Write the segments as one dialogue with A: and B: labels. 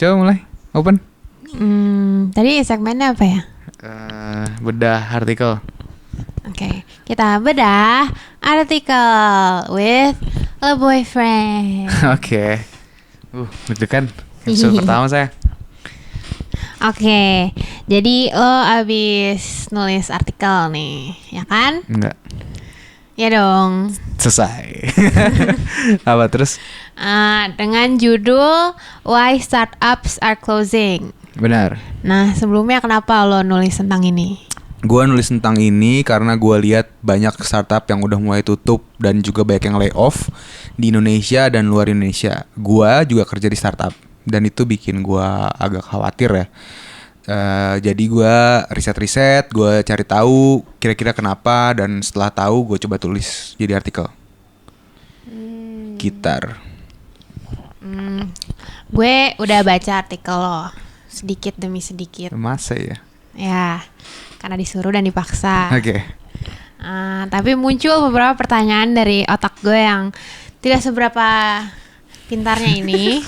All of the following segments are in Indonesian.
A: Coba mulai, open.
B: Tadi segmennya apa ya?
A: Bedah artikel.
B: Oke, kita bedah artikel with a boyfriend.
A: Oke. Deg-degan. Episode pertama saya.
B: Oke, jadi lo abis nulis artikel nih, ya kan?
A: Enggak.
B: Ya dong.
A: Selesai. Apa terus?
B: Dengan judul Why Startups Are Closing.
A: Benar.
B: Nah, sebelumnya kenapa lo nulis tentang ini?
A: Gua nulis tentang ini karena gua lihat banyak startup yang udah mulai tutup dan juga banyak yang lay off di Indonesia dan luar Indonesia. Gua juga kerja di startup dan itu bikin gua agak khawatir ya. Jadi gua riset-riset, gua cari tahu kira-kira kenapa, dan setelah tahu gua coba tulis jadi artikel. Gitar.
B: Gue udah baca artikel lo sedikit demi sedikit.
A: Masa ya?
B: Ya, karena disuruh dan dipaksa.
A: Oke.
B: Tapi muncul beberapa pertanyaan dari otak gue yang tidak seberapa pintarnya ini.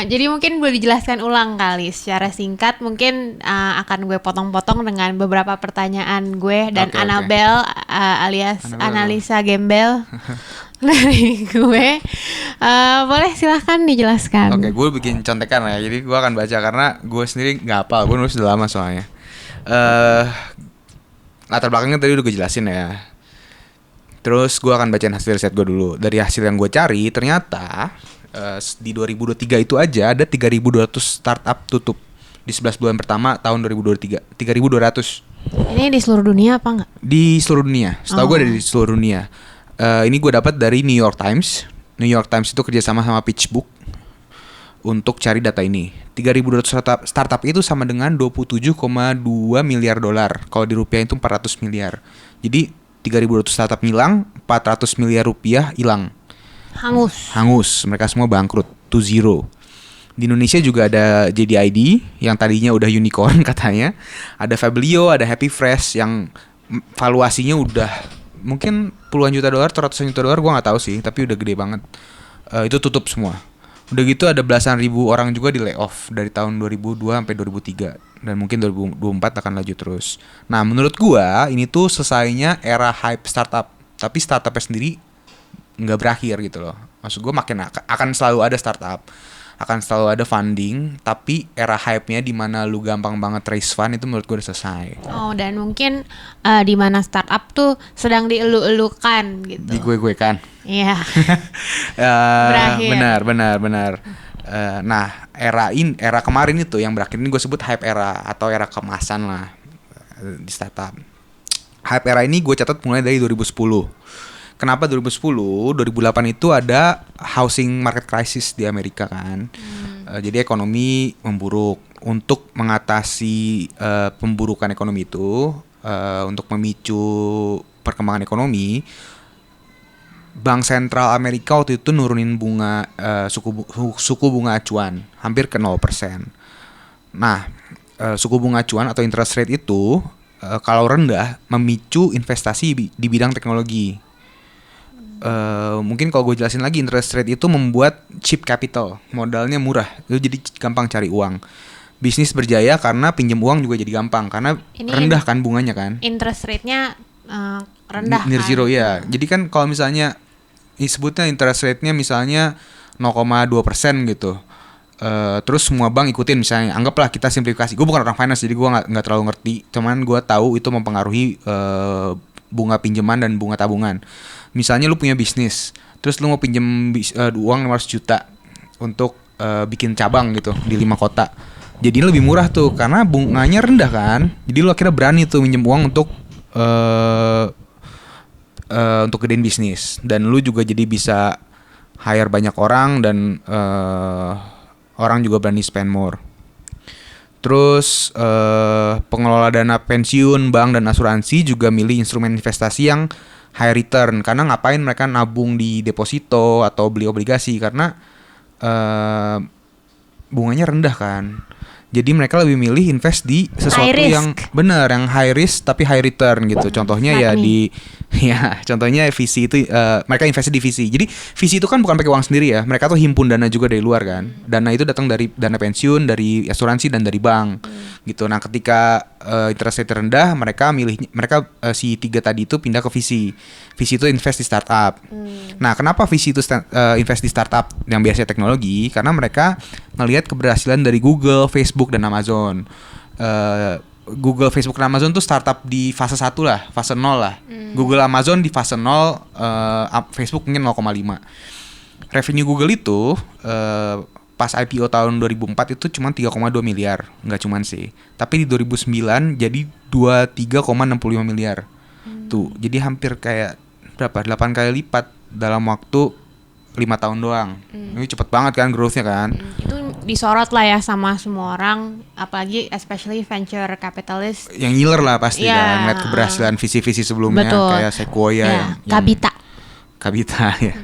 B: Jadi mungkin boleh dijelaskan ulang kali secara singkat. Mungkin akan gue potong-potong dengan beberapa pertanyaan gue dan
A: Oke.
B: Annabelle alias
A: Annabelle.
B: analisa gembel dari gue. Boleh silahkan dijelaskan.
A: Oke, gue bikin contekan ya. Jadi gue akan baca karena gue sendiri nggak hafal. Gue nulis udah lama soalnya. Latar belakangnya tadi udah gue jelasin ya. Terus gue akan bacain hasil riset gue dulu. Dari hasil yang gue cari, ternyata di 2023 itu aja ada 3.200 startup tutup di 11 bulan pertama tahun 2023. 3.200
B: Ini di seluruh dunia apa enggak?
A: di seluruh dunia. Setahu gue ada di seluruh dunia. Ini gue dapat dari New York Times. New York Times itu kerjasama sama PitchBook untuk cari data ini. 3.200 startup itu sama dengan 27,2 miliar dolar. Kalau dirupiahin itu 400 miliar. Jadi 3.200 startup hilang, 400 miliar rupiah hilang. Hangus, mereka semua bangkrut, to zero. Di Indonesia juga ada JDID yang tadinya udah unicorn katanya. Ada Fabelio, ada Happy Fresh yang valuasinya udah mungkin puluhan juta dolar atau ratusan juta dolar, gue nggak tahu sih, tapi udah gede banget. Itu tutup semua. Udah gitu ada belasan ribu orang juga di layoff dari tahun 2002 sampai 2003 dan mungkin 2024 akan lanjut terus. Nah, menurut gua ini tuh selesainya era hype startup, tapi startupnya sendiri nggak berakhir gitu loh. Maksud gue makin akan selalu ada startup, akan selalu ada funding, tapi era hype-nya di mana lu gampang banget raise fund itu menurut gue udah selesai.
B: Oh, dan mungkin di mana startup tuh sedang dielu-elukan gitu.
A: Di gue kan.
B: Iya. Berakhir.
A: Benar. Nah, era kemarin itu yang berakhir ini gue sebut hype era atau era kemasan lah di startup. Hype era ini gue catat mulai dari 2010. Kenapa 2010? 2008 itu ada housing market crisis di Amerika kan. Jadi ekonomi memburuk. Untuk mengatasi pemburukan ekonomi itu, untuk memicu perkembangan ekonomi, Bank Sentral Amerika waktu itu nurunin bunga suku bunga acuan hampir ke 0%. Nah, suku bunga acuan atau interest rate itu kalau rendah memicu investasi di bidang teknologi. Mungkin kalau gue jelasin lagi, interest rate itu membuat cheap capital, modalnya murah, itu jadi gampang cari uang. Bisnis berjaya karena pinjam uang juga jadi gampang karena
B: Ini
A: rendah kan bunganya kan.
B: Interest rate-nya rendah
A: Near
B: kan?
A: zero ya. Jadi kan kalau misalnya disebutnya interest rate-nya misalnya 0,2% gitu. Terus semua bank ikutin, misalnya anggaplah kita simplifikasi. Gue bukan orang finance jadi gue nggak terlalu ngerti. Cuman gue tahu itu mempengaruhi bunga pinjaman dan bunga tabungan. Misalnya lu punya bisnis, terus lu mau pinjem uang 500 juta untuk bikin cabang gitu di 5 kota. Jadi lebih murah tuh karena bunganya rendah kan. Jadi lu akhirnya berani tuh minjem uang untuk gedein bisnis. Dan lu juga jadi bisa hire banyak orang dan orang juga berani spend more. Terus pengelola dana pensiun, bank dan asuransi juga milih instrumen investasi yang high return. Karena ngapain mereka nabung di deposito atau beli obligasi, karena bunganya rendah kan. Jadi mereka lebih milih invest di sesuatu
B: High risk.
A: yang benar, yang high risk tapi high return gitu. Contohnya ya
B: Smart
A: di ya, contohnya VC itu mereka invest di VC. Jadi VC itu kan bukan pakai uang sendiri ya. Mereka tuh himpun dana juga dari luar kan. Dana itu datang dari dana pensiun, dari asuransi dan dari bank. Gitu. Nah, ketika interest rate rendah, mereka si tiga tadi itu pindah ke VC. VC itu invest di startup. Nah, kenapa VC itu invest di startup yang biasanya teknologi? Karena mereka ngelihat keberhasilan dari Google, Facebook dan Amazon. Google, Facebook, dan Amazon tuh startup di fase 1 lah, fase 0 lah. Google, Amazon di fase 0, Facebook mungkin 0,5. Revenue Google itu pas IPO tahun 2004 itu cuma 3,2 miliar, nggak cuman sih. Tapi di 2009 jadi 23,65 miliar. Tuh, jadi hampir kayak berapa? 8 kali lipat dalam waktu 5 tahun doang. Ini cepet banget kan growth-nya kan.
B: Itu disorot lah ya sama semua orang, apalagi especially venture capitalist.
A: Yang ngiler lah pasti
B: Iya,
A: kan, ngeliat keberhasilan visi-visi sebelumnya.
B: Betul.
A: Kayak Sequoia
B: Ya,
A: Kabita ya.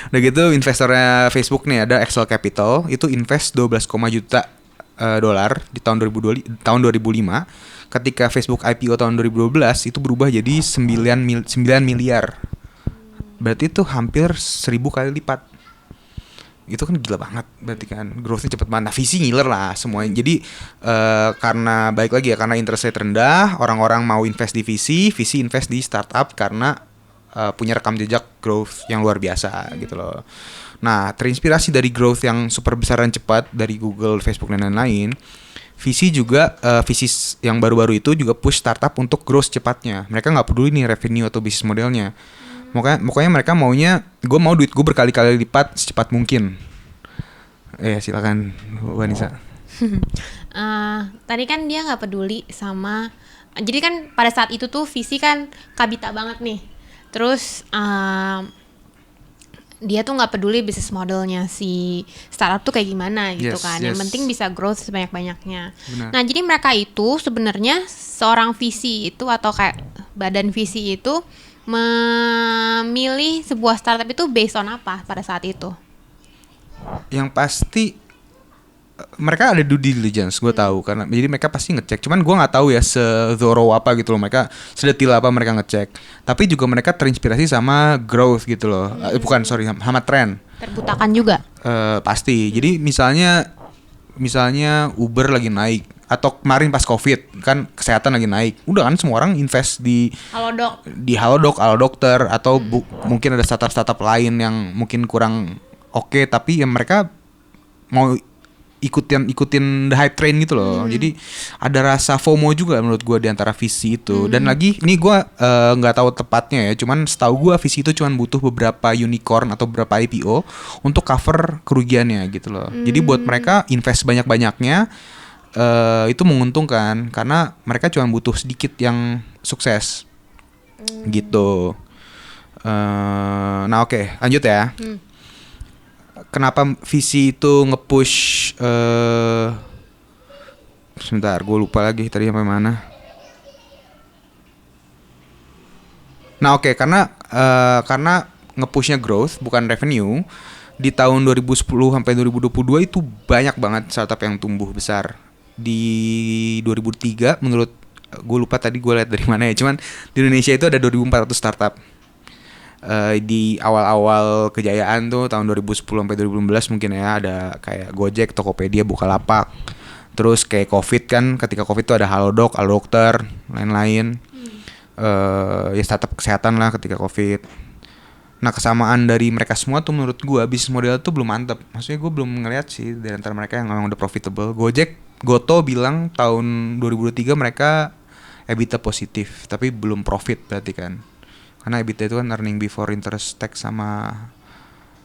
A: Udah gitu investornya Facebook nih ada Excel Capital, itu invest 12, juta dolar di tahun 2005. Ketika Facebook IPO tahun 2012 itu berubah jadi 9 miliar. Berarti itu hampir 1000 kali lipat. Itu kan gila banget, berarti kan growth-nya cepet banget. Nah, VC ngiler lah semuanya. Jadi karena balik lagi ya, karena interest rate rendah, orang-orang mau invest di VC invest di startup karena punya rekam jejak growth yang luar biasa gitu loh. Nah, terinspirasi dari growth yang super besar dan cepat dari Google, Facebook dan lain-lain, VC juga VC yang baru-baru itu juga push startup untuk growth cepatnya. Mereka nggak peduli nih revenue atau bisnis modelnya. Pokoknya mereka maunya, gue mau duit gue berkali-kali lipat secepat mungkin. Silakan Vanessa.
B: Tadi kan dia nggak peduli sama, jadi kan pada saat itu tuh VC kan kabita banget nih. Terus dia tuh nggak peduli bisnis modelnya si startup tuh kayak gimana gitu kan. Yang penting bisa growth sebanyak-banyaknya.
A: Benar.
B: Nah, jadi mereka itu sebenarnya seorang VC itu atau kayak badan VC itu memilih sebuah startup itu based on apa pada saat itu?
A: Yang pasti mereka ada due diligence, gue tahu karena jadi mereka pasti ngecek. Cuman gue nggak tahu ya se-thorough apa gitu loh, mereka sedetil apa mereka ngecek. Tapi juga mereka terinspirasi sama growth gitu loh, sama trend.
B: Terbutakan juga.
A: Pasti. Jadi misalnya Uber lagi naik atau kemarin pas COVID kan kesehatan lagi naik, udah kan semua orang invest di Halodoc, Alodokter atau mungkin ada startup lain yang mungkin kurang oke, tapi yang mereka mau ikutin the hype train gitu loh. Jadi ada rasa FOMO juga menurut gue di antara VC itu. Dan lagi ini gue nggak tahu tepatnya ya, cuman setahu gue VC itu cuman butuh beberapa unicorn atau beberapa IPO untuk cover kerugiannya gitu loh. Jadi buat mereka invest banyak-banyaknya itu menguntungkan karena mereka cuma butuh sedikit yang sukses gitu. Nah oke, lanjut ya. Kenapa VC itu nge-push sebentar, gue lupa lagi tadi sampai mana. Nah oke, karena nge-pushnya growth bukan revenue. Di tahun 2010 sampai 2022 itu banyak banget startup yang tumbuh besar. Di 2003 menurut gue lupa tadi gue lihat dari mana ya, cuman di Indonesia itu ada 2.400 startup. Di awal-awal kejayaan tuh tahun 2010 sampai 2015 mungkin ya, ada kayak Gojek, Tokopedia, Bukalapak. Terus kayak COVID kan, ketika COVID tuh ada Halodoc, Alodokter, lain-lain. Ya startup kesehatan lah ketika COVID. Nah, kesamaan dari mereka semua tuh menurut gua bisnis model tuh belum mantep. Maksudnya gua belum ngeliat sih dari antara mereka yang memang udah profitable. Goto bilang tahun 2023 mereka EBITDA positif, tapi belum profit berarti kan. Karena EBITDA itu kan earning before interest, tax sama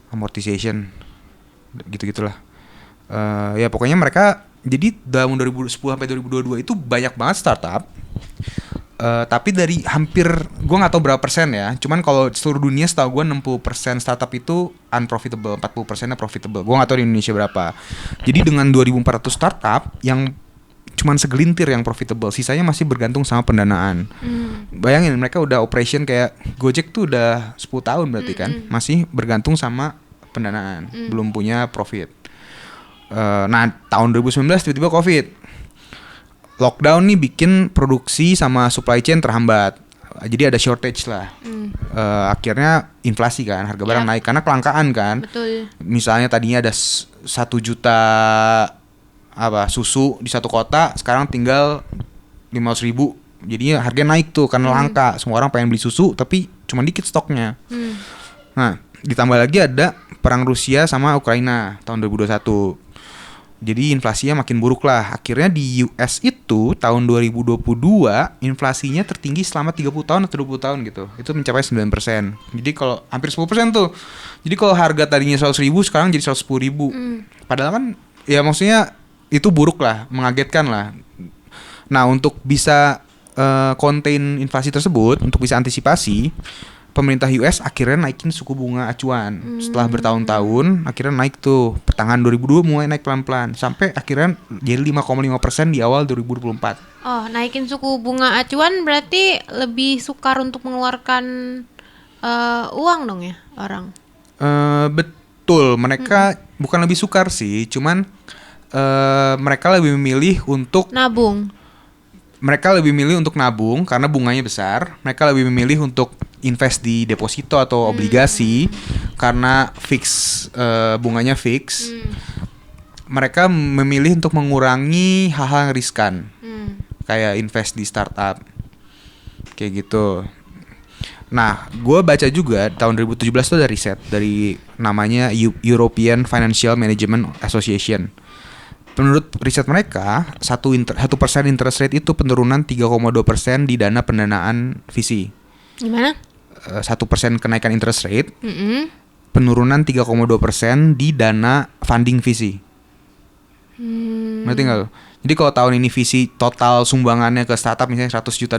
A: amortization, gitu-gitulah. Ya pokoknya mereka jadi tahun 2010 sampai 2022 itu banyak banget startup. Tapi dari hampir gue nggak tahu berapa persen ya. Cuman kalau seluruh dunia setahu gue 60% startup itu unprofitable, 40%nya profitable. Gue nggak tahu di Indonesia berapa. Jadi dengan 2.400 startup yang cuman segelintir yang profitable, sisanya masih bergantung sama pendanaan. Bayangin mereka udah operation kayak Gojek tuh udah 10 tahun berarti kan, masih bergantung sama pendanaan, belum punya profit. Nah tahun 2019 tiba-tiba COVID. lockdown nih bikin produksi sama supply chain terhambat. Jadi ada shortage lah. Akhirnya inflasi kan, harga barang naik karena kelangkaan kan.
B: Betul.
A: Misalnya tadinya ada 1 juta susu di satu kota, sekarang tinggal 500.000. Jadinya harganya naik tuh karena langka. Semua orang pengen beli susu tapi cuma dikit stoknya. Nah, ditambah lagi ada perang Rusia sama Ukraina tahun 2021. Jadi inflasinya makin buruk lah. Akhirnya di US itu tahun 2022 inflasinya tertinggi selama 30 tahun atau 20 tahun gitu. Itu mencapai 9%. Jadi kalau hampir 10% tuh. Jadi kalau harga tadinya 100.000 sekarang jadi 110.000. Padahal kan ya maksudnya itu buruk lah, mengagetkan lah. Nah, untuk bisa contain inflasi tersebut, untuk bisa antisipasi, pemerintah US akhirnya naikin suku bunga acuan. Setelah bertahun-tahun akhirnya naik tuh. Pertengahan 2002 mulai naik pelan-pelan sampai akhirnya jadi 5,5% di awal 2024.
B: Oh, naikin suku bunga acuan berarti lebih sukar untuk mengeluarkan uang dong ya orang.
A: Betul, mereka bukan lebih sukar sih, cuman mereka lebih memilih untuk
B: nabung.
A: Mereka lebih memilih untuk nabung karena bunganya besar. Mereka lebih memilih untuk invest di deposito atau obligasi karena bunganya fix. Mereka memilih untuk mengurangi hal-hal yang riskan, kayak invest di startup, kayak gitu. Nah, gue baca juga tahun 2017 tuh ada riset dari namanya European Financial Management Association. Menurut riset mereka, 1% interest rate itu penurunan 3,2% di dana pendanaan VC.
B: Gimana?
A: 1% kenaikan interest rate, penurunan 3,2% di dana funding VC. Ngerti nggak lo? Jadi kalau tahun ini VC total sumbangannya ke startup misalnya $100 juta,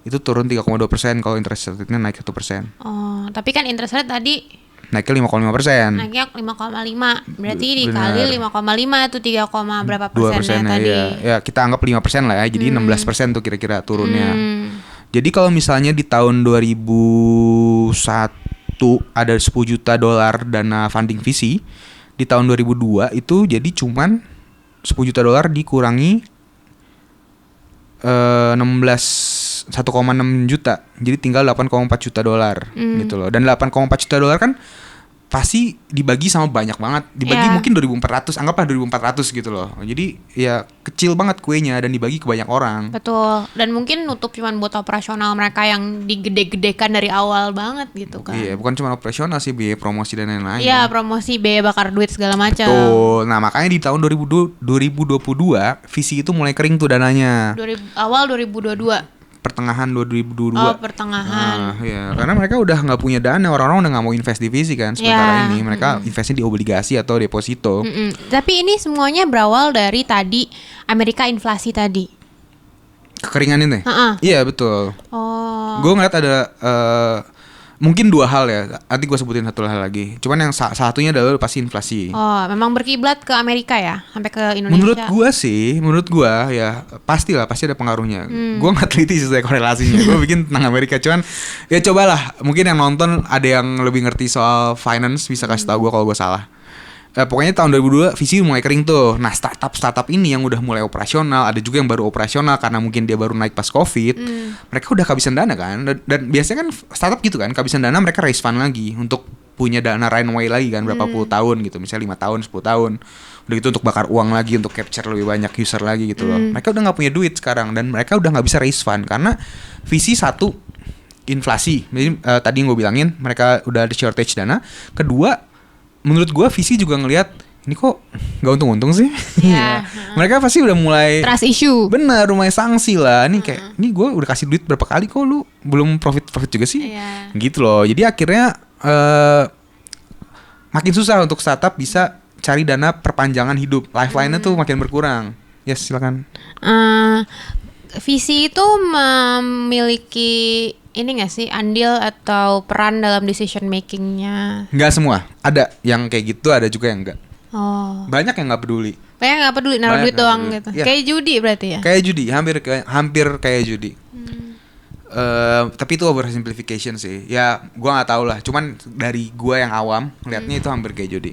A: itu turun 3,2% kalau interest rate-nya naik 1%.
B: Oh, tapi kan interest rate tadi
A: naiknya 5,5%.
B: naiknya 5,5. Berarti dikali 5,5 itu 3, berapa persennya
A: 2%
B: tadi?
A: Ya, kita anggap 5% lah ya. Jadi 16% tuh kira-kira turunnya. Jadi kalau misalnya di tahun 2001 ada $10 juta dana funding VC, di tahun 2002 itu jadi cuman $10 juta dikurangi 1,6 juta. Jadi tinggal $8,4 juta gitu loh. Dan $8,4 juta kan pasti dibagi sama banyak banget. Dibagi mungkin 2.400, anggaplah 2.400 gitu loh. Jadi ya kecil banget kuenya dan dibagi ke banyak orang.
B: Betul. Dan mungkin nutup cuman buat operasional mereka yang digede-gedekan dari awal banget gitu kan.
A: Iya, bukan cuma operasional sih, biaya promosi dan lain-lain.
B: Iya, promosi, biaya bakar duit segala macam.
A: Betul. Nah, makanya di tahun 2022 VC itu mulai kering tuh dananya.
B: Awal 2022.
A: Pertengahan 2022.
B: Oh, pertengahan.
A: Nah, ya, karena mereka udah nggak punya dana, orang-orang udah nggak mau invest di VC kan. Sementara ini mereka investnya di obligasi atau deposito.
B: Tapi ini semuanya berawal dari tadi Amerika inflasi tadi.
A: Kekeringan ini? Iya, betul.
B: Oh.
A: Gue ngeliat ada mungkin 2 hal ya. Nanti gue sebutin satu hal lagi. Cuman yang satunya adalah pasti inflasi.
B: Oh, memang berkiblat ke Amerika ya, sampai ke Indonesia.
A: Menurut gue ya pasti ada pengaruhnya. Gue nggak teliti sih korelasinya. Gue bikin tentang Amerika, cuman ya cobalah. Mungkin yang nonton ada yang lebih ngerti soal finance bisa kasih tahu gue kalau gue salah. Pokoknya tahun 2002 VC mulai kering tuh. Nah, startup ini yang udah mulai operasional, ada juga yang baru operasional karena mungkin dia baru naik pas COVID. Mereka udah kehabisan dana kan. Dan biasanya kan startup gitu kan, kehabisan dana mereka raise fund lagi untuk punya dana runway lagi kan berapa puluh tahun gitu. Misalnya 5 tahun, 10 tahun. Udah gitu untuk bakar uang lagi, untuk capture lebih banyak user lagi gitu loh. Mereka udah nggak punya duit sekarang dan mereka udah nggak bisa raise fund karena VC satu inflasi. Jadi tadi yang gue bilangin mereka udah ada shortage dana. Kedua, menurut gue VC juga ngelihat ini kok nggak untung-untung sih. Mereka pasti udah mulai
B: trust issue.
A: Bener, mulai sanksi lah. Nih kayak, nih gue udah kasih duit berapa kali kok lu belum profit juga sih. Gitu loh. Jadi akhirnya makin susah untuk startup bisa cari dana perpanjangan hidup. Lifeline-nya tuh makin berkurang. Yes, silakan.
B: VC itu memiliki ini nggak sih andil atau peran dalam decision makingnya?
A: Nggak semua. Ada yang kayak gitu, ada juga yang enggak.
B: Oh.
A: Banyak yang nggak peduli.
B: Banyak nggak peduli, naruh duit doang gitu.
A: Ya.
B: Kayak judi berarti ya?
A: Kayak judi, hampir kayak judi. Tapi itu oversimplification sih. Ya, gua nggak tahu lah. Cuman dari gua yang awam ngeliatnya itu hampir kayak judi.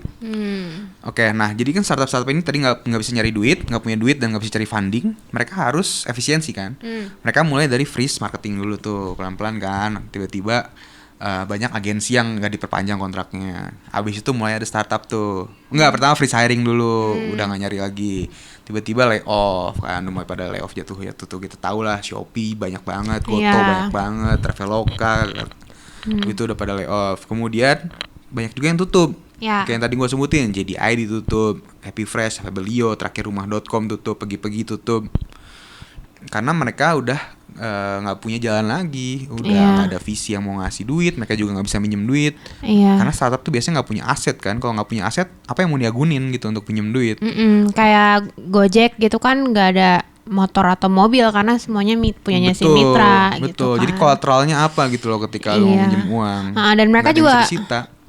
A: Oke, nah jadi kan startup ini tadi nggak bisa nyari duit, nggak punya duit dan nggak bisa cari funding. Mereka harus efisiensi kan. Mereka mulai dari freeze marketing dulu tuh pelan-pelan kan. Tiba-tiba banyak agensi yang nggak diperpanjang kontraknya. Abis itu mulai ada startup tuh. Enggak, pertama freeze hiring dulu, udah nggak nyari lagi. Tiba-tiba lay off kan, mulai pada lay off jatuh tuh kita tahu lah, Shopee banyak banget, Goto banyak banget, Traveloka itu udah pada lay off. Kemudian banyak juga yang tutup. Kayak yang tadi gue sebutin, JDI ditutup, Happy Fresh, Fabelio, terakhir rumah.com tutup, Pegi-Pegi tutup. Karena mereka udah nggak punya jalan lagi, udah nggak ada visi yang mau ngasih duit, mereka juga nggak bisa minjem duit. Karena startup tuh biasanya nggak punya aset kan, kalau nggak punya aset apa yang mau diagunin gitu untuk pinjem duit.
B: Kayak Gojek gitu kan nggak ada motor atau mobil karena semuanya punyanya si mitra.
A: Betul.
B: Gitu kan.
A: Jadi kolateralnya apa gitu loh ketika lu mau minjem uang.
B: Dan mereka juga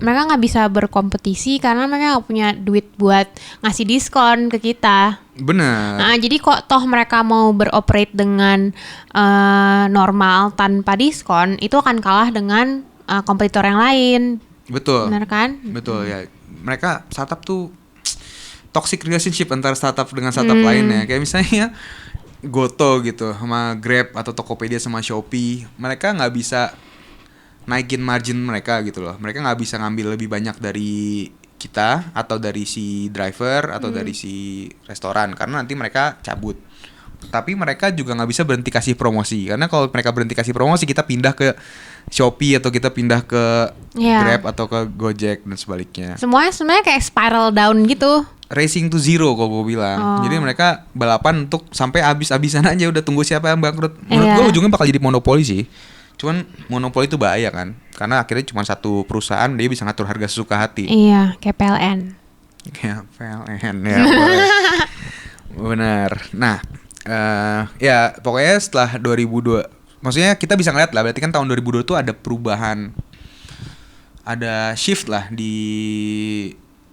B: mereka nggak bisa berkompetisi karena mereka nggak punya duit buat ngasih diskon ke kita.
A: Bener.
B: Nah, jadi kok toh mereka mau beroperate dengan normal tanpa diskon, itu akan kalah dengan kompetitor yang lain.
A: Betul.
B: Benar kan?
A: Betul ya. Mereka startup tuh toxic relationship antara startup dengan startup lainnya. Kayak misalnya Goto gitu sama Grab atau Tokopedia sama Shopee, mereka nggak bisa naikin margin mereka gitu loh. Mereka nggak bisa ngambil lebih banyak dari kita atau dari si driver atau dari si restoran karena nanti mereka cabut. Tapi mereka juga nggak bisa berhenti kasih promosi karena kalau mereka berhenti kasih promosi kita pindah ke Shopee atau kita pindah ke Grab atau ke Gojek dan sebaliknya.
B: Semuanya sebenarnya kayak spiral down gitu.
A: Racing to zero kalau gue bilang. Jadi mereka balapan untuk sampai habis-habisan aja, udah tunggu siapa yang bangkrut. Menurut gue ujungnya bakal jadi monopoli sih. Cuman monopoli itu bahaya kan, karena akhirnya cuma satu perusahaan dia bisa ngatur harga sesuka hati.
B: Iya, kayak PLN.
A: Kayak PLN ya. Benar. Nah, ya pokoknya setelah 2002, maksudnya kita bisa ngeliat lah, berarti kan tahun 2002 tuh ada perubahan, ada shift lah di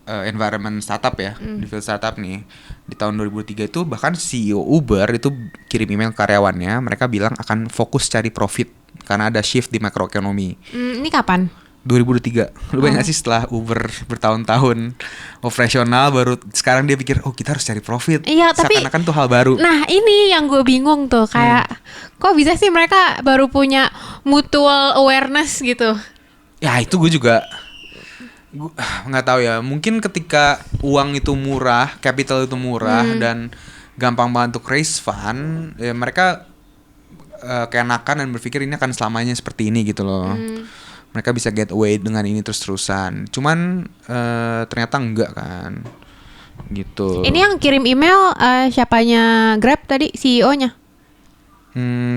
A: environment startup ya, di field startup nih. Di tahun 2003 itu bahkan CEO Uber itu kirim email ke karyawannya, mereka bilang akan fokus cari profit karena ada shift di makroekonomi.
B: Ini kapan?
A: 2003. Lu bayangin sih setelah Uber bertahun-tahun operasional baru sekarang dia pikir kita harus cari profit.
B: Iya, tapi
A: seakan-akan tuh hal baru.
B: Nah, ini yang gue bingung tuh, kayak kok bisa sih mereka baru punya mutual awareness gitu.
A: Ya, itu gue juga nggak tahu ya. Mungkin ketika uang itu murah, capital itu murah dan gampang banget untuk raise fund, ya mereka keenakan dan berpikir ini akan selamanya seperti ini gitu loh. Mereka bisa get away dengan ini terus-terusan. Cuman ternyata enggak kan. Gitu.
B: Ini yang kirim email siapanya Grab tadi, CEO-nya?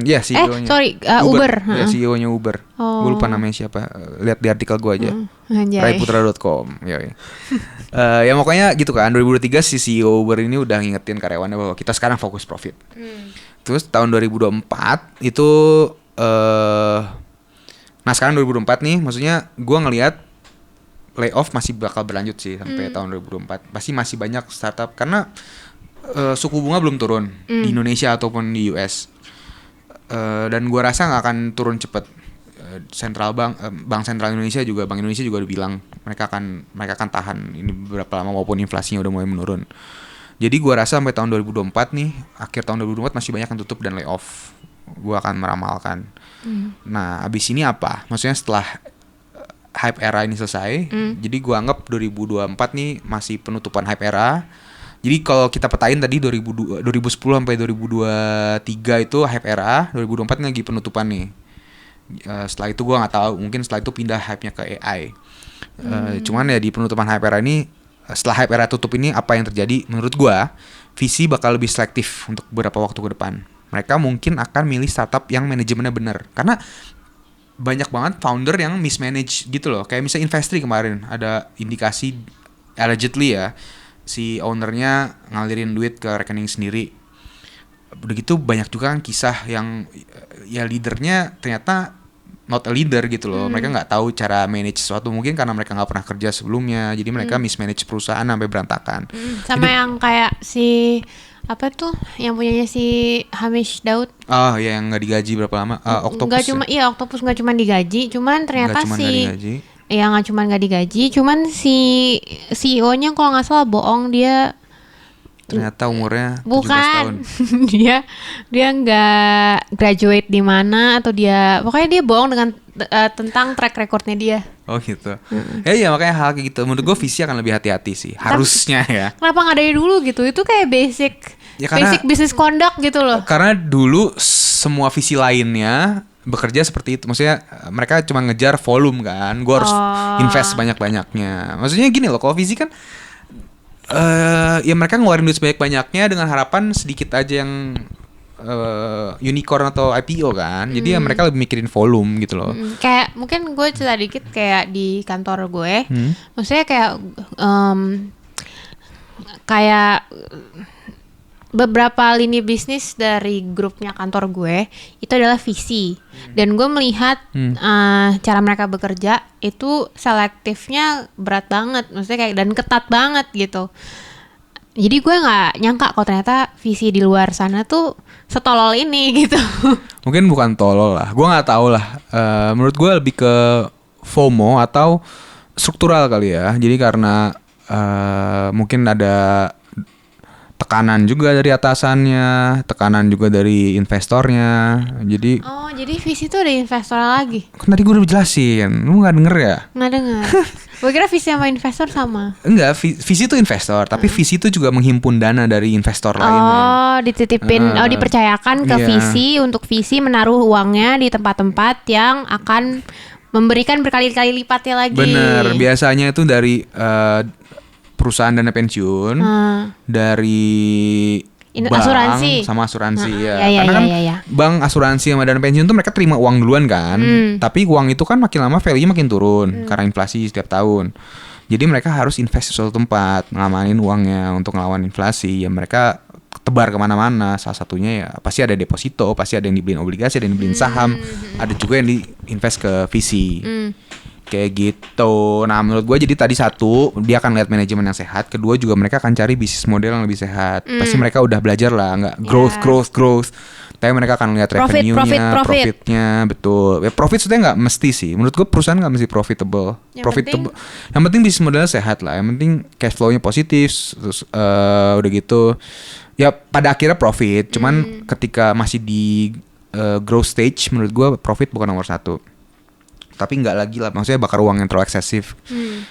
A: Ya CEO-nya.
B: Uber.
A: Ya, CEO-nya Uber. Gue lupa namanya siapa. Lihat di artikel gue aja. Raiputra.com. Ya pokoknya gitu kan. 2003 si CEO Uber ini udah ngingetin karyawannya bahwa kita sekarang fokus profit. Terus tahun 2024 itu nah sekarang 2024 nih, maksudnya gue ngelihat layoff masih bakal berlanjut sih sampai tahun 2024. Pasti masih banyak startup karena suku bunga belum turun di Indonesia ataupun di US. Dan gue rasa nggak akan turun cepet. Bank Sentral Indonesia juga, Bank Indonesia juga udah bilang mereka akan tahan ini beberapa lama walaupun inflasinya udah mulai menurun. Jadi gue rasa sampai tahun 2024 nih, akhir tahun 2024 masih banyak yang tutup dan layoff. Gue akan meramalkan. Nah, abis ini apa? Maksudnya setelah hype era ini selesai, jadi gue anggap 2024 nih masih penutupan hype era. Jadi kalau kita petain tadi 2010 sampai 2023 itu hype era, 2024 ini lagi penutupan nih. Setelah itu gue nggak tahu, mungkin setelah itu pindah hype-nya ke AI. Cuman ya di penutupan hype era ini, setelah hype era tutup ini apa yang terjadi? Menurut gue, VC bakal lebih selektif untuk beberapa waktu ke depan. Mereka mungkin akan milih startup yang manajemennya benar. Karena banyak banget founder yang mismanage gitu loh. Kayak misalnya Investri kemarin ada indikasi allegedly ya, si ownernya ngalirin duit ke rekening sendiri. Udah gitu banyak juga kan kisah yang ya leadernya ternyata not a leader gitu loh. Mereka nggak tahu cara manage sesuatu, mungkin karena mereka nggak pernah kerja sebelumnya. Jadi mereka mismanage perusahaan sampai berantakan.
B: Sama yang kayak si apa tuh yang punyanya si Hamish Daud.
A: Oh ya, yang nggak digaji berapa lama? Octopus
B: Nggak
A: ya?
B: cuma iya Octopus nggak cuma digaji, cuman ternyata
A: Nggak cuma nggak digaji.
B: ya nggak cuma nggak digaji, cuman si CEO-nya kalau nggak salah bohong, dia
A: Ternyata umurnya 17 tahun.
B: bukan dia nggak graduate di mana, atau dia pokoknya dia bohong dengan tentang track recordnya dia.
A: Oh gitu. Ya makanya hal kayak gitu. Menurut gue visi akan lebih hati-hati sih. Harusnya ya.
B: Kenapa nggak dari dulu gitu? Itu kayak basic
A: Ya, karena-
B: basic business conduct gitu loh.
A: Karena dulu semua visi lainnya bekerja seperti itu. Maksudnya mereka cuma ngejar volume kan. Gue harus invest banyak-banyaknya. Maksudnya gini loh, kalau visi kan ya mereka ngeluarin duit sebanyak-banyaknya dengan harapan sedikit aja yang unicorn atau IPO kan. Jadi ya mereka lebih mikirin volume gitu loh.
B: Kayak mungkin gue cerita dikit kayak di kantor gue. Maksudnya kayak beberapa lini bisnis dari grupnya kantor gue itu adalah visi. Dan gue melihat cara mereka bekerja itu selektifnya berat banget, maksudnya kayak dan ketat banget gitu. Jadi gue nggak nyangka kalau ternyata visi di luar sana tuh setolol ini gitu.
A: Mungkin bukan tolol lah, gue nggak tahu lah. Menurut gue lebih ke FOMO atau struktural kali ya. Jadi karena mungkin ada tekanan juga dari atasannya, tekanan juga dari investornya. Jadi
B: Jadi visi tuh ada investor lagi.
A: kan tadi gue udah jelasin, lu nggak denger ya?
B: Nggak dengar. Gue kira visi sama investor sama.
A: Enggak, visi itu investor, tapi visi itu juga menghimpun dana dari investor lainnya.
B: Oh, dititipin, dipercayakan ke
A: Iya.
B: visi untuk visi menaruh uangnya di tempat-tempat yang akan memberikan berkali-kali lipatnya lagi.
A: Bener, biasanya itu dari perusahaan dana pensiun, dari bank
B: asuransi.
A: sama asuransi ya.
B: Iya,
A: Karena kan
B: iya.
A: bank, asuransi sama dana pensiun tuh mereka terima uang duluan kan. Tapi uang itu kan makin lama value-nya makin turun karena inflasi setiap tahun. Jadi mereka harus invest di suatu tempat, ngamanin uangnya untuk ngelawan inflasi. Ya mereka tebar kemana-mana. Salah satunya ya pasti ada deposito, pasti ada yang dibeliin obligasi, ada yang dibeliin saham, ada juga yang diinvest ke visi. Kayak gitu. Nah menurut gue jadi tadi satu, dia akan lihat manajemen yang sehat. Kedua juga mereka akan cari bisnis model yang lebih sehat. Pasti mereka udah belajar lah, nggak growth. Tapi mereka akan lihat revenue-nya, profitnya, betul. Ya profit sebenarnya nggak mesti sih. Menurut gue perusahaan nggak mesti profitable. Yang penting bisnis modelnya sehat lah. Yang penting cash flow-nya positif. Terus udah gitu, ya pada akhirnya profit. Cuman ketika masih di growth stage, menurut gue profit bukan nomor satu. Tapi nggak lagi lah, maksudnya bakar uang yang terlalu eksesif.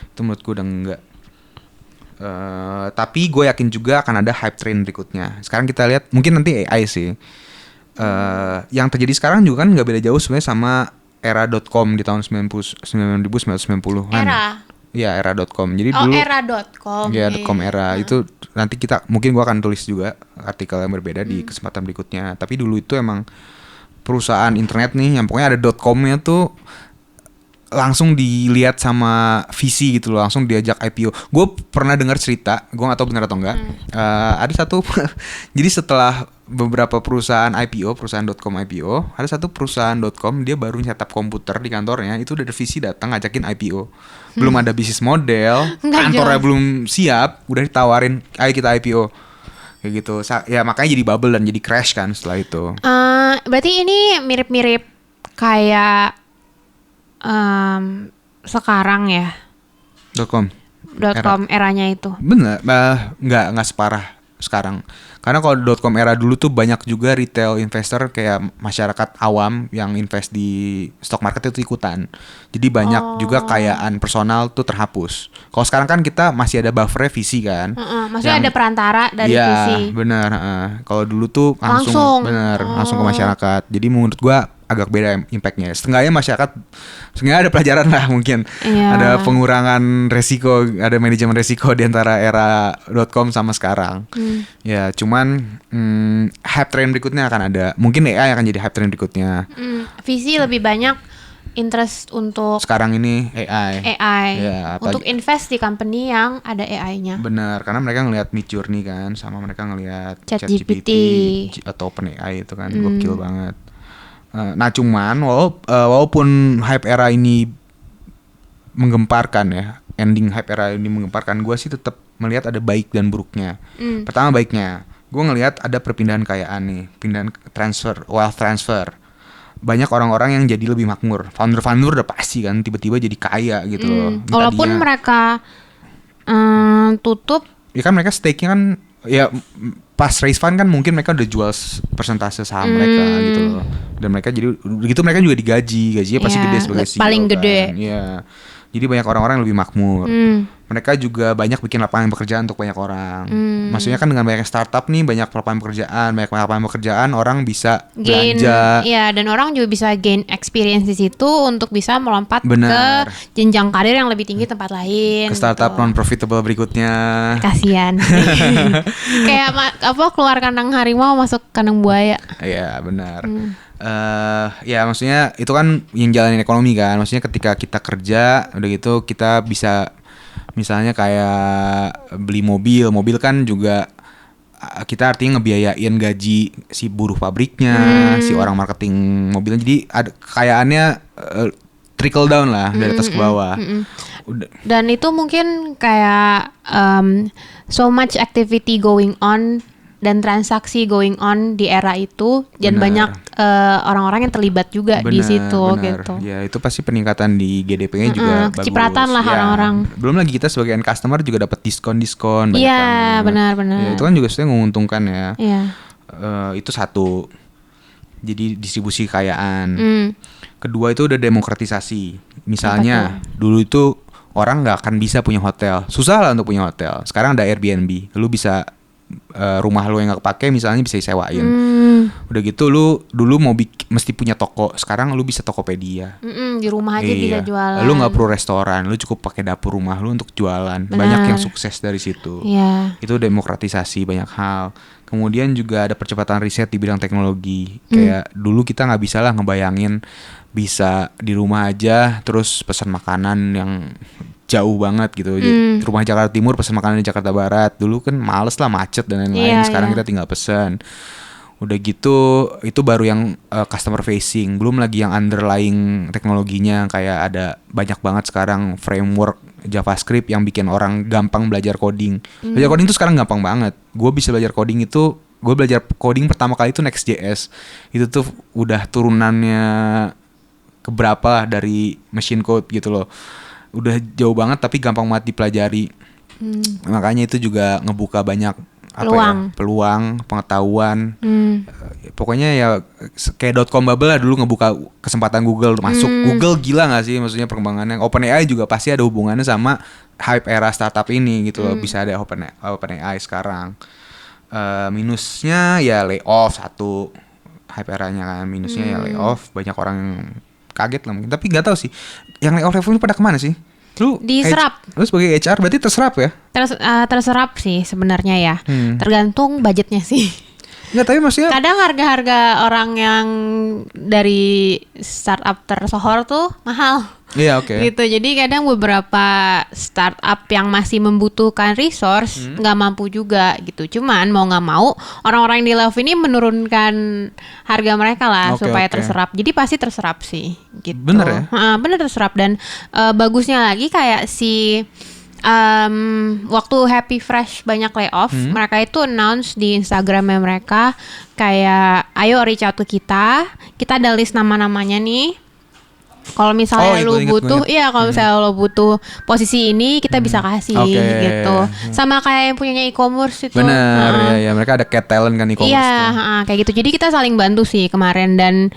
A: Itu menurut gue udah enggak. Tapi gue yakin juga akan ada hype train berikutnya. Sekarang kita lihat, mungkin nanti AI sih. Yang terjadi sekarang juga kan nggak beda jauh sebenarnya sama era.com di tahun 1990-an. Iya, era.com. Jadi dulu
B: era.com.
A: Ya, .com era. Itu nanti mungkin gue akan tulis juga artikel yang berbeda di kesempatan berikutnya. Tapi dulu itu emang perusahaan internet nih yang pokoknya ada .com-nya tuh langsung dilihat sama visi gitu loh, langsung diajak IPO. Gue pernah dengar cerita, gue nggak tahu benar atau enggak. Ada satu, jadi setelah beberapa perusahaan IPO, perusahaan .com IPO, ada satu perusahaan .com dia baru nyetup komputer di kantornya, itu udah ada visi datang ngajakin IPO. Belum ada bisnis model, kantornya belum siap, udah ditawarin, ayo kita IPO. Kayak gitu. Ya makanya jadi bubble dan jadi crash kan setelah itu.
B: Berarti ini mirip-mirip kayak sekarang ya.
A: .com
B: eranya itu.
A: Bener, nggak separah sekarang. Karena kalau .com era dulu tuh banyak juga retail investor kayak masyarakat awam yang invest di stock market itu ikutan. Jadi banyak juga kekayaan personal tuh terhapus. Kalau sekarang kan kita masih ada buffer visi kan.
B: Maksudnya ada perantara dari visi.
A: Iya, benar. Kalau dulu tuh langsung ke masyarakat. Jadi menurut gua agak beda impactnya. Setengahnya masyarakat, setengahnya ada pelajaran lah mungkin. Ada pengurangan resiko, ada manajemen resiko di antara era .com sama sekarang. Ya cuman hype train berikutnya akan ada. Mungkin AI akan jadi hype train berikutnya.
B: Visi lebih banyak interest untuk
A: sekarang ini AI. Ya,
B: untuk invest di company yang ada AI-nya.
A: Benar, karena mereka ngelihat Midjourney kan, sama mereka ngelihat
B: ChatGPT
A: atau OpenAI itu kan gokil banget. Nah cuman walaupun hype era ini menggemparkan ya, ending hype era ini menggemparkan, gue sih tetap melihat ada baik dan buruknya. Pertama baiknya, gue ngelihat ada perpindahan kekayaan nih, pindahan wealth transfer. Banyak orang-orang yang jadi lebih makmur. Founder udah pasti kan tiba-tiba jadi kaya gitu loh.
B: Walaupun mereka tutup.
A: Ya kan mereka stake-nya kan ya pas raise fund kan mungkin mereka udah jual persentase saham mereka gitu loh. Dan mereka jadi begitu mereka juga gajinya pasti gede sebagai CEO
B: paling
A: kan.
B: gede.
A: Iya. Jadi banyak orang-orang yang lebih makmur. Mereka juga banyak bikin lapangan pekerjaan untuk banyak orang. Maksudnya kan dengan banyak startup nih, banyak lapangan pekerjaan, orang bisa belanja.
B: Iya, dan orang juga bisa gain experience di situ untuk bisa melompat ke jenjang karir yang lebih tinggi tempat lain.
A: Ke startup non profitable berikutnya.
B: Kasian. Kayak keluar kandang harimau masuk kandang buaya.
A: Iya, benar. Ya maksudnya itu kan yang jalanin ekonomi kan. Maksudnya ketika kita kerja udah gitu kita bisa misalnya kayak beli mobil kan juga kita artinya ngebiayain gaji si buruh pabriknya, si orang marketing mobilnya. Jadi ada kekayaannya trickle down lah dari atas ke bawah.
B: Dan itu mungkin kayak so much activity going on dan transaksi going on di era itu dan banyak orang-orang yang terlibat juga di situ gitu.
A: Ya itu pasti peningkatan di GDP-nya juga bagus.
B: Kecipratan lah orang-orang.
A: Belum lagi kita sebagai end customer juga dapat diskon.
B: Iya benar.
A: Ya, itu kan juga sebenarnya menguntungkan ya.
B: Iya.
A: Itu satu. Jadi distribusi kekayaan. Kedua itu udah demokratisasi. Misalnya dulu itu orang nggak akan bisa punya hotel, susah lah untuk punya hotel. Sekarang ada Airbnb, lu bisa rumah lu yang nggak kepake misalnya bisa disewain. Udah gitu lu dulu mesti punya toko, sekarang lu bisa Tokopedia.
B: Di rumah aja bisa jualan.
A: Lu nggak perlu restoran, lu cukup pakai dapur rumah lu untuk jualan. Banyak yang sukses dari situ. Itu demokratisasi banyak hal. Kemudian juga ada percepatan riset di bidang teknologi. Kayak dulu kita nggak bisa lah ngebayangin bisa di rumah aja terus pesan makanan yang jauh banget gitu. Rumah Jakarta Timur pesan makanan di Jakarta Barat. Dulu kan males lah, macet dan lain-lain. Sekarang kita tinggal pesan. Udah gitu itu baru yang customer facing. Belum lagi yang underlying teknologinya, kayak ada banyak banget sekarang framework JavaScript yang bikin orang gampang belajar coding. Belajar coding itu sekarang gampang banget. Gue belajar coding pertama kali itu Next.js. Itu tuh udah turunannya keberapa lah dari machine code gitu loh. Udah jauh banget tapi gampang banget dipelajari. Makanya itu juga ngebuka banyak peluang, pengetahuan. Pokoknya ya kayak .com bubble lah dulu ngebuka kesempatan Google masuk. Google gila gak sih maksudnya perkembangannya. OpenAI juga pasti ada hubungannya sama hype era startup ini gitu loh. Bisa ada OpenAI sekarang. Minusnya ya layoff satu. Hype eranya kan minusnya ya layoff. Banyak orang yang kaget lah mungkin, tapi nggak tahu sih yang layoff ini pada kemana sih? Lu
B: diserap.
A: Lu sebagai HR berarti terserap ya?
B: Terserap sih sebenarnya ya. Tergantung budgetnya sih.
A: Nggak, tapi maksudnya
B: kadang harga-harga orang yang dari startup tersohor tuh mahal.
A: Iya, oke.
B: Gitu. Jadi kadang beberapa startup yang masih membutuhkan resource nggak mampu juga gitu. Cuman mau nggak mau orang-orang yang di Love ini menurunkan harga mereka lah supaya terserap. Jadi pasti terserap sih gitu.
A: Bener ya?
B: Bener terserap. Dan bagusnya lagi kayak si waktu Happy Fresh banyak layoff, mereka itu announce di Instagramnya mereka kayak ayo reach out to kita ada list nama-namanya nih. Kalau misalnya lu butuh, kalau misalnya lo butuh posisi ini kita bisa kasih gitu. Sama kayak yang punyanya e-commerce itu.
A: Benar, ya mereka ada cat talent kan e-commerce.
B: Iya, kayak gitu. Jadi kita saling bantu sih kemarin dan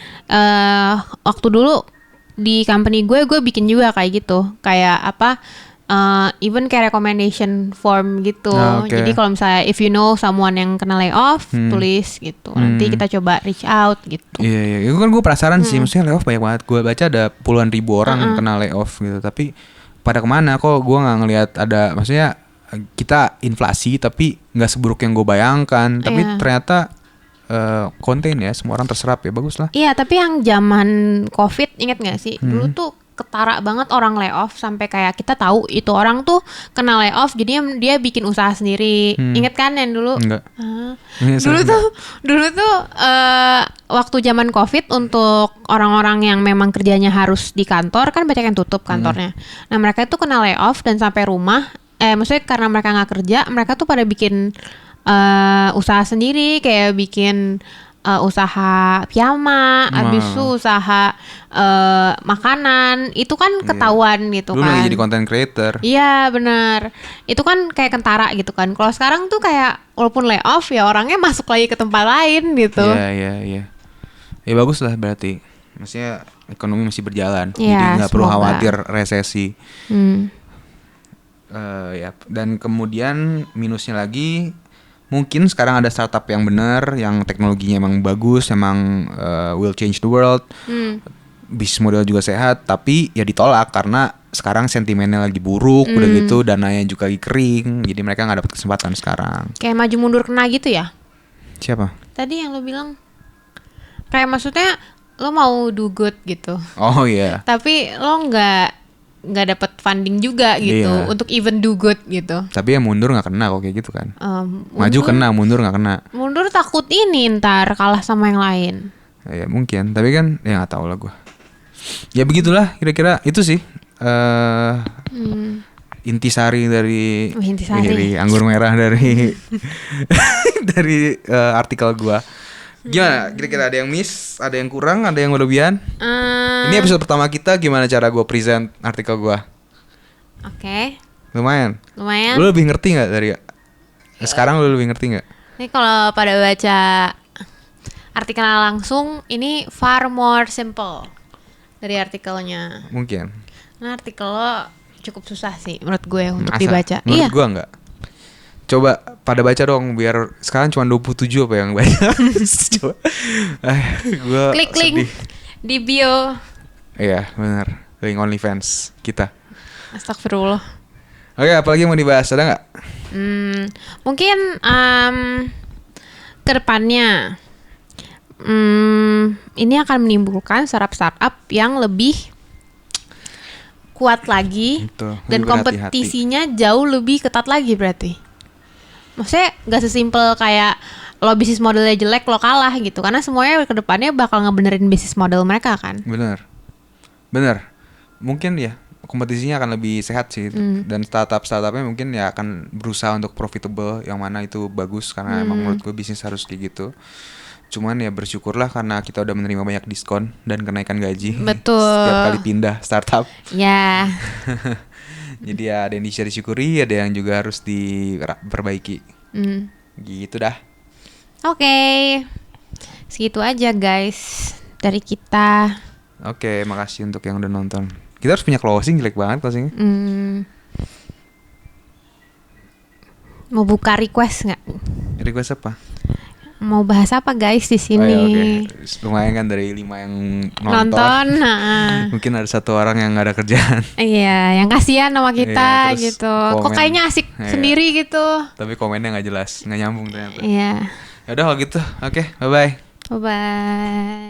B: waktu dulu di company gue bikin juga kayak gitu. Kayak apa? Even kayak recommendation form gitu. Jadi kalau misalnya if you know someone yang kena layoff, tulis gitu. Nanti kita coba reach out gitu.
A: Iya. Itu kan gue penasaran sih, maksudnya layoff banyak banget. Gue baca ada puluhan ribu orang yang kena layoff gitu. Tapi pada kemana? Kok gue nggak ngelihat ada, maksudnya kita inflasi tapi nggak seburuk yang gue bayangkan. Tapi ternyata contain ya, semua orang terserap ya, bagus lah.
B: Iya, tapi yang zaman COVID inget nggak sih? Dulu tuh ketara banget orang layoff sampai kayak kita tahu itu orang tuh kena layoff jadi dia bikin usaha sendiri. Ingat kan yang dulu?
A: Enggak.
B: Dulu tuh waktu zaman COVID untuk orang-orang yang memang kerjanya harus di kantor kan banyak yang tutup kantornya. Nah mereka itu kena layoff dan sampai rumah. Maksudnya karena mereka nggak kerja, mereka tuh pada bikin usaha sendiri kayak bikin usaha piyama, habis itu usaha makanan, itu kan ketahuan gitu
A: Lu
B: kan.
A: lagi jadi content creator.
B: Iya benar. Itu kan kayak kentara gitu kan. Kalau sekarang tuh kayak walaupun layoff ya orangnya masuk lagi ke tempat lain gitu.
A: Iya. Ya bagus lah berarti. Maksudnya ekonomi masih berjalan.
B: Iya,
A: Jadi nggak perlu
B: semoga.
A: khawatir resesi.
B: Hmm.
A: Ya. Dan kemudian minusnya lagi, mungkin sekarang ada startup yang benar, yang teknologinya emang bagus, emang will change the world. Bisnis model juga sehat, tapi ya ditolak karena sekarang sentimennya lagi buruk, udah gitu dananya juga lagi kering, jadi mereka nggak dapat kesempatan sekarang.
B: Kayak maju mundur kena gitu ya.
A: Siapa?
B: Tadi yang lo bilang kayak maksudnya lo mau do good gitu.
A: Oh iya.
B: Tapi lo nggak dapat funding juga gitu
A: Iya.
B: untuk even do good gitu.
A: Tapi ya mundur nggak kena kok kayak gitu kan. Maju
B: Mundur-
A: kena, mundur nggak kena.
B: Mundur takut ini ntar kalah sama yang lain.
A: Ya mungkin, tapi kan ya nggak tahu lah gue. Ya begitulah kira-kira itu sih. Intisari dari
B: Intisari.
A: anggur merah dari dari artikel gue. Gimana? Kira-kira ada yang miss, ada yang kurang, ada yang berlebihan? Ini episode pertama kita, gimana cara gue present artikel gue?
B: Oke,
A: Lumayan.
B: lumayan.
A: Lu lebih ngerti nggak dari sekarang? Lu lebih ngerti nggak?
B: Ini kalau pada baca artikelnya langsung, ini far more simple dari artikelnya.
A: Mungkin.
B: Nah artikel lo cukup susah sih menurut gue untuk
A: Masa?
B: dibaca.
A: Menurut
B: Iya.
A: gua enggak. Coba pada baca dong, biar sekarang cuma 27 apa yang baca. Coba. Gua
B: Klik link
A: sedih.
B: di bio.
A: Iya, benar. Link OnlyFans kita.
B: Astagfirullah.
A: Oke, apalagi mau dibahas, ada nggak?
B: Mungkin kedepannya ini akan menimbulkan startup yang lebih kuat lagi
A: Betul,
B: dan
A: lebih berhati-hati.
B: kompetisinya jauh lebih ketat lagi berarti. Maksudnya gak sesimpel kayak lo bisnis modelnya jelek lo kalah gitu, karena semuanya kedepannya bakal ngebenerin bisnis model mereka kan.
A: Benar. Mungkin ya kompetisinya akan lebih sehat sih, dan startupnya mungkin ya akan berusaha untuk profitable, yang mana itu bagus karena emang menurut gue bisnis harus kayak gitu. Cuman ya bersyukurlah karena kita udah menerima banyak diskon dan kenaikan gaji.
B: Betul.
A: Setiap kali pindah startup.
B: Ya,
A: Jadi ya ada yang bisa disyukuri, ada yang juga harus diperbaiki. Gitu dah.
B: oke. Segitu aja guys dari kita.
A: Oke, makasih untuk yang udah nonton. Kita harus punya closing, jelek banget closingnya.
B: Mau buka request nggak?
A: Request apa?
B: Mau bahas apa guys di
A: Oh,
B: sini?
A: ya, oke. Lumayan kan dari 5 yang nonton.
B: Nah.
A: Mungkin ada 1 orang yang gak ada kerjaan.
B: Iya, yang kasihan sama kita
A: Iya, terus
B: gitu. Kok
A: komen.
B: kayaknya asik
A: Iya.
B: sendiri gitu.
A: Tapi komennya gak jelas, gak nyambung ternyata.
B: Iya.
A: Yaudah kalau gitu, oke, bye-bye.
B: Bye bye.